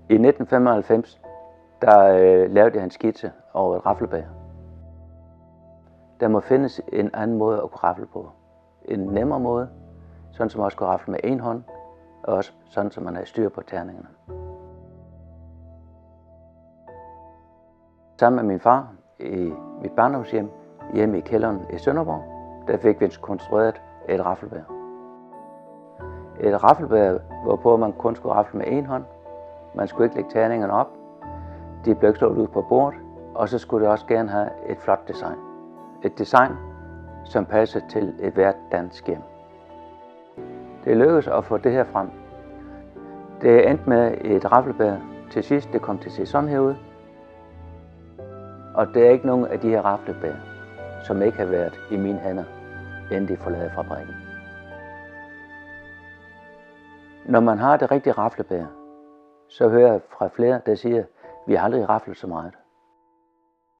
I 1995 lavede jeg en skitse over et raflebager. Der må findes en anden måde at kunne rafle på. En nemmere måde, sådan som man også kunne rafle med en hånd, og også sådan som man har styr på terningerne. Sammen med min far i mit barndomshjem hjemme i kælderen i Sønderborg, der fik vi konstrueret et raflebager. Et raflebager, hvorpå man kun skulle rafle med en hånd. Man skulle ikke lægge terningerne op. De blev ikke slået ud på bordet, og så skulle det også gerne have et flot design. Et design, som passer til et hvert dansk hjem. Det lykkedes at få det her frem. Det endte med et raflebager til sidst. Det kom til at se sådan her ud. Og det er ikke nogen af de her raflebager, som ikke har været i mine hænder, inden de forlader fabrikken. Når man har det rigtige raflebager, så hører jeg fra flere, der siger, at vi har aldrig raflet så meget.